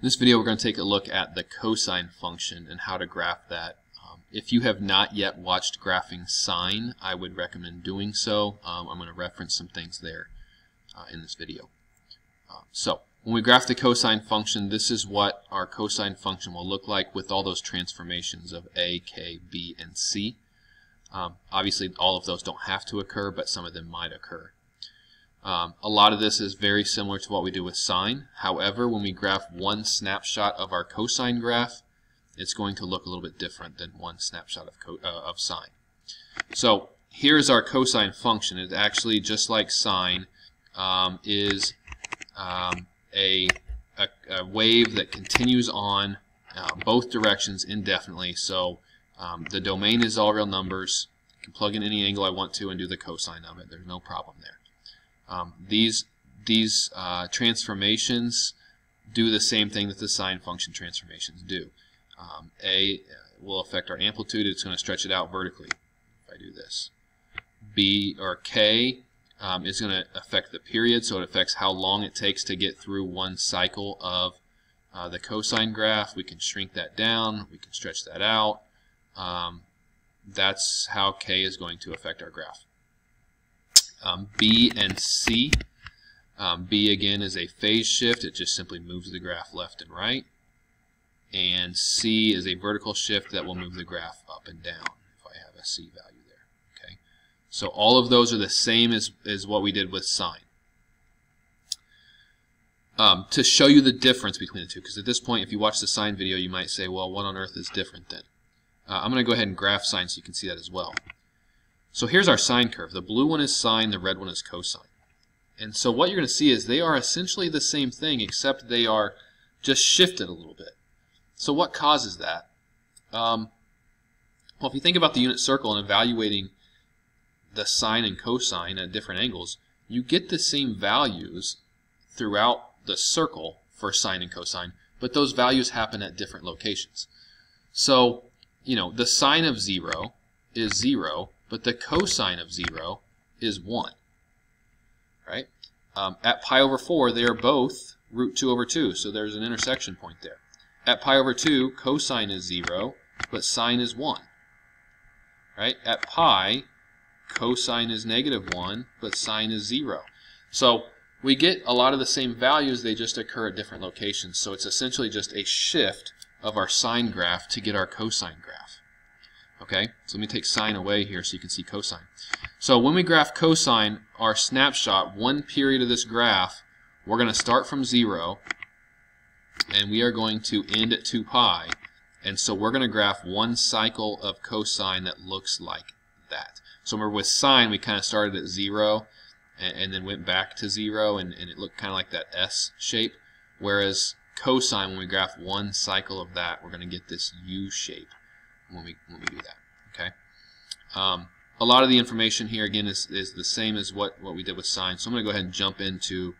In this video we're going to take a look at the cosine function and how to graph that. If you have not yet watched graphing sine, I would recommend doing so. I'm going to reference some things there in this video. So when we graph the cosine function, this is what our cosine function will look like with all those transformations of a, k, b, and c. Obviously all of those don't have to occur, but some of them might occur. A lot of this is very similar to what we do with sine. However, when we graph one snapshot of our cosine graph, it's going to look a little bit different than one snapshot of sine. So here's our cosine function. It's actually just like sine, is a wave that continues on both directions indefinitely. So the domain is all real numbers. I can plug in any angle I want to and do the cosine of it. There's no problem there. These transformations do the same thing that the sine function transformations do. A will affect our amplitude. It's going to stretch it out vertically if I do this. B or K is going to affect the period, so it affects how long it takes to get through one cycle of the cosine graph. We can shrink that down. We can stretch that out. That's how K is going to affect our graph. B and C. B again is a phase shift. It just simply moves the graph left and right. And C is a vertical shift that will move the graph up and down if I have a C value there. Okay. So all of those are the same as what we did with sine. To show you the difference between the two, because at this point if you watch the sine video you might say, well, what on earth is different then? I'm going to go ahead and graph sine so you can see that as well. So here's our sine curve. The blue one is sine, the red one is cosine. And so what you're going to see is they are essentially the same thing, except they are just shifted a little bit. So what causes that? Well, if you think about the unit circle and evaluating the sine and cosine at different angles, you get the same values throughout the circle for sine and cosine, but those values happen at different locations. So, you know, the sine of 0 is 0, but the cosine of 0 is 1. Right? At pi over 4, they are both root 2 over 2, so there's an intersection point there. At pi over 2, cosine is 0, but sine is 1. Right? At pi, cosine is negative 1, but sine is 0. So we get a lot of the same values, they just occur at different locations. So it's essentially just a shift of our sine graph to get our cosine graph. Okay, so let me take sine away here so you can see cosine. So when we graph cosine, our snapshot, one period of this graph, we're going to start from 0, and we are going to end at 2 pi. And so we're going to graph one cycle of cosine that looks like that. So remember with sine, we kind of started at 0 and then went back to 0, and it looked kind of like that S shape. Whereas cosine, when we graph one cycle of that, we're going to get this U shape when we do that. Okay. A lot of the information here again is the same as what we did with sine. So I'm going to go ahead and jump into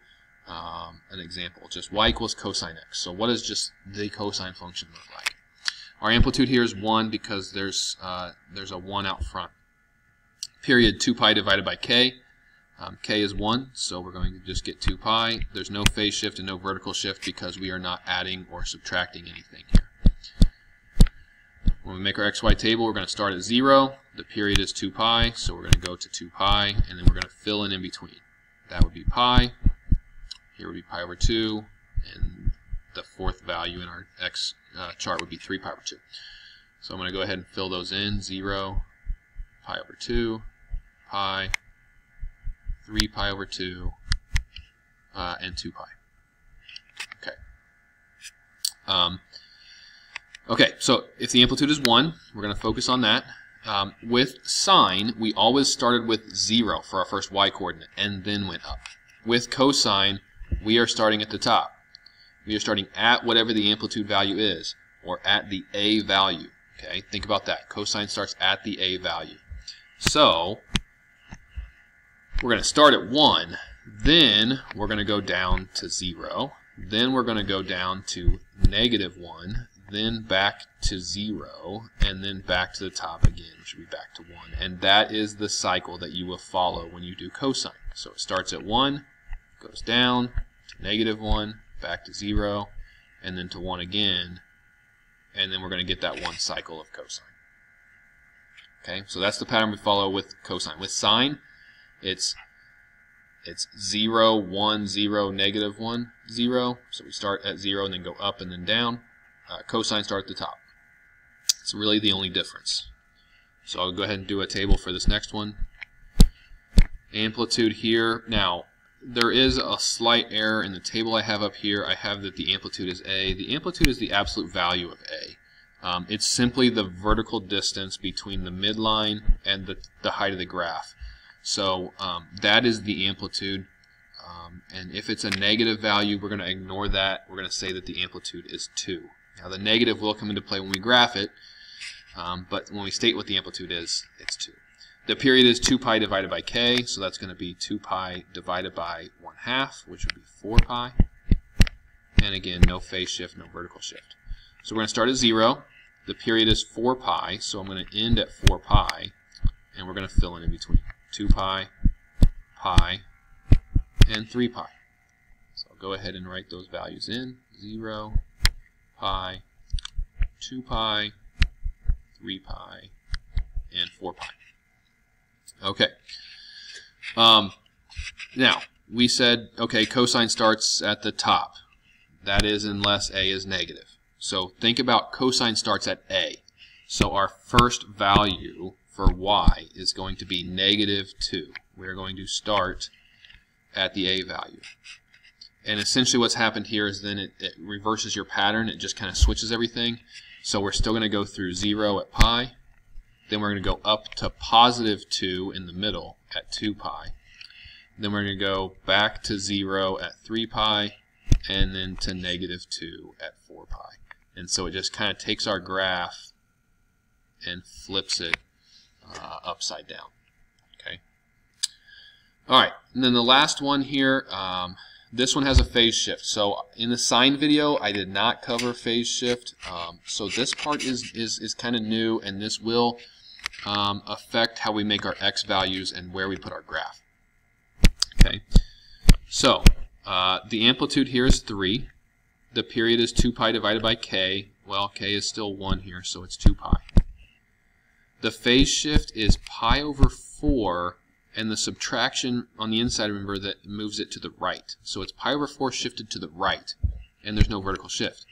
an example. Just y equals cosine x. So what does just the cosine function look like? Our amplitude here is 1 because there's a 1 out front. Period 2 pi divided by k. K is 1, so we're going to just get 2 pi. There's no phase shift and no vertical shift because we are not adding or subtracting anything here. When we make our xy table, we're going to start at 0. The period is 2 pi, so we're going to go to 2 pi, and then we're going to fill in between. That would be pi. Here would be pi over 2, and the fourth value in our x chart would be 3 pi over 2. So I'm going to go ahead and fill those in. 0, pi over 2, pi, 3 pi over 2, and 2 pi. Okay. Okay, so if the amplitude is 1, we're going to focus on that. With sine, we always started with 0 for our first y coordinate and then went up. With cosine, we are starting at the top. We are starting at whatever the amplitude value is, or at the a value. Okay, think about that. Cosine starts at the a value. So we're going to start at 1, then we're going to go down to 0, then we're going to go down to negative 1, then back to 0, and then back to the top again, which will be back to 1. And that is the cycle that you will follow when you do cosine. So it starts at 1, goes down to negative 1, back to 0, and then to 1 again, and then we're going to get that one cycle of cosine. Okay, so that's the pattern we follow with cosine. With sine, it's 0, 1, 0, negative 1, 0. So we start at 0 and then go up and then down. Cosine start at the top. It's really the only difference. So I'll go ahead and do a table for this next one. Amplitude here. Now, there is a slight error in the table I have up here. I have that the amplitude is A. The amplitude is the absolute value of A. It's simply the vertical distance between the midline and the height of the graph. So that is the amplitude. And if it's a negative value, we're going to ignore that. We're going to say that the amplitude is 2. Now, the negative will come into play when we graph it, but when we state what the amplitude is, it's 2. The period is 2 pi divided by k, so that's going to be 2 pi divided by 1/2, which would be 4 pi. And again, no phase shift, no vertical shift. So we're going to start at 0. The period is 4 pi, so I'm going to end at 4 pi, and we're going to fill in between 2 pi, pi, and 3 pi. So I'll go ahead and write those values in. 0, pi, 2 pi, 3 pi, and 4 pi. Okay. Now, we said, okay, cosine starts at the top. That is unless A is negative. So think about cosine starts at A. So our first value for y is going to be -2. We're going to start at the A value. And essentially what's happened here is then it reverses your pattern. It just kind of switches everything. So we're still going to go through 0 at pi. Then we're going to go up to +2 in the middle at 2 pi. Then we're going to go back to 0 at 3 pi, and then to -2 at 4 pi. And so it just kind of takes our graph and flips it upside down. Okay. All right, and then the last one here, this one has a phase shift. So in the sine video, I did not cover phase shift. So this part is kind of new, and this will affect how we make our x values and where we put our graph. Okay. So the amplitude here is 3. The period is 2 pi divided by k. Well, k is still 1 here, so it's 2 pi. The phase shift is pi over 4, and the subtraction on the inside, remember, that moves it to the right. So it's pi over 4 shifted to the right, and there's no vertical shift.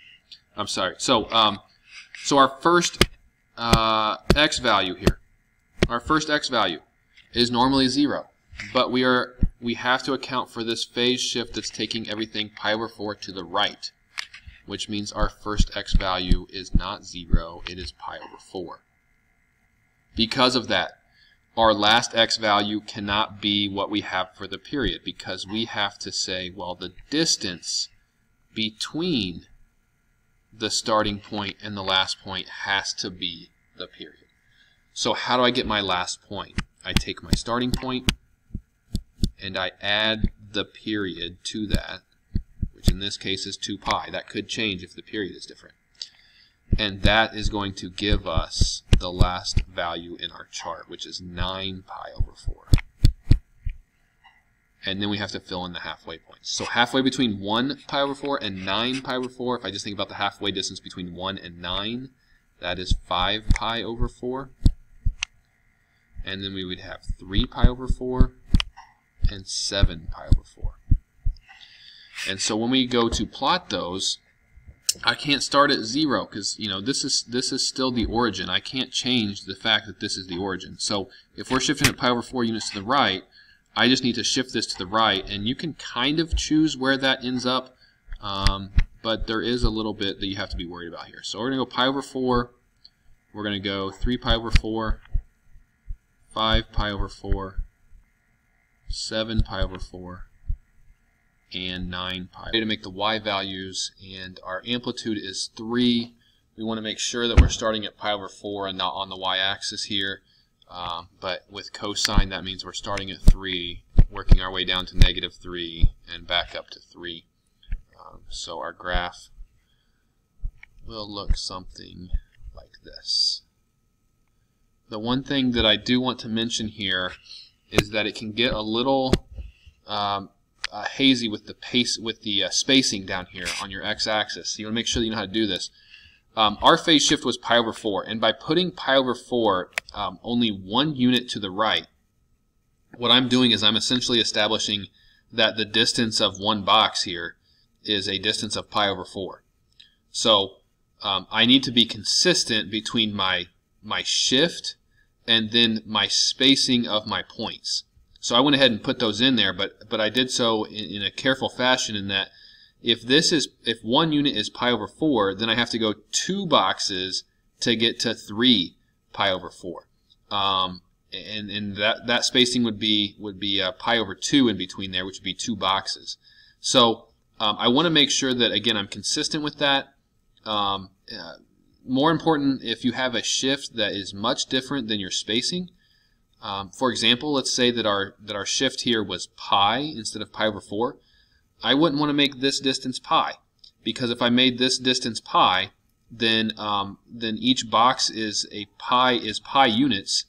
I'm sorry. So our first x value here, our first x value is normally 0, but we have to account for this phase shift that's taking everything pi over 4 to the right, which means our first x value is not 0, it is pi over 4. Because of that, our last x value cannot be what we have for the period, because we have to say, well, the distance between the starting point and the last point has to be the period. So how do I get my last point? I take my starting point and I add the period to that, which in this case is 2 pi. That could change if the period is different. And that is going to give us the last value in our chart, which is 9 pi over 4. And then we have to fill in the halfway points. So halfway between 1 pi over 4 and 9 pi over 4, if I just think about the halfway distance between 1 and 9, that is 5 pi over 4. And then we would have 3 pi over 4 and 7 pi over 4. And so when we go to plot those, I can't start at 0 because, you know, this is still the origin. I can't change the fact that this is the origin. So if we're shifting at pi over 4 units to the right, I just need to shift this to the right, and you can kind of choose where that ends up, but there is a little bit that you have to be worried about here. So we're going to go pi over 4, we're going to go 3 pi over 4, 5 pi over 4, 7 pi over 4, and 9 pi. To make the y values, and our amplitude is 3. We want to make sure that we're starting at pi over 4 and not on the y-axis here. But with cosine, that means we're starting at 3, working our way down to -3, and back up to 3. So our graph will look something like this. The one thing that I do want to mention here is that it can get a little hazy with the spacing down here on your x-axis. So you want to make sure that you know how to do this. Our phase shift was pi over 4, and by putting pi over 4 only 1 unit to the right, what I'm doing is I'm essentially establishing that the distance of one box here is a distance of pi over 4. So I need to be consistent between my shift and then my spacing of my points. So I went ahead and put those in there, but I did so in a careful fashion, in that if 1 unit is pi over 4, then I have to go 2 boxes to get to 3 pi over 4. And that spacing would be pi over 2 in between there, which would be 2 boxes. So I want to make sure that, again, I'm consistent with that. More important, if you have a shift that is much different than your spacing. For example, let's say that our shift here was pi instead of pi over 4. I wouldn't want to make this distance pi, because if I made this distance pi, then each box is pi units,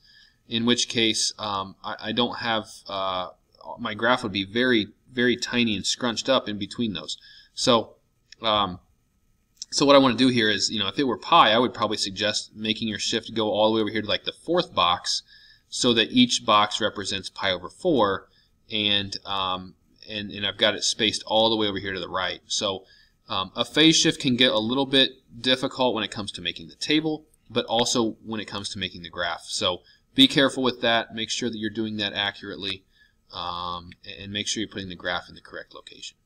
in which case I don't have my graph would be very, very tiny and scrunched up in between those. So so what I want to do here is, if it were pi, I would probably suggest making your shift go all the way over here to like the 4th box, so that each box represents pi over 4, and I've got it spaced all the way over here to the right. So a phase shift can get a little bit difficult when it comes to making the table, but also when it comes to making the graph. So be careful with that. Make sure that you're doing that accurately, and make sure you're putting the graph in the correct location.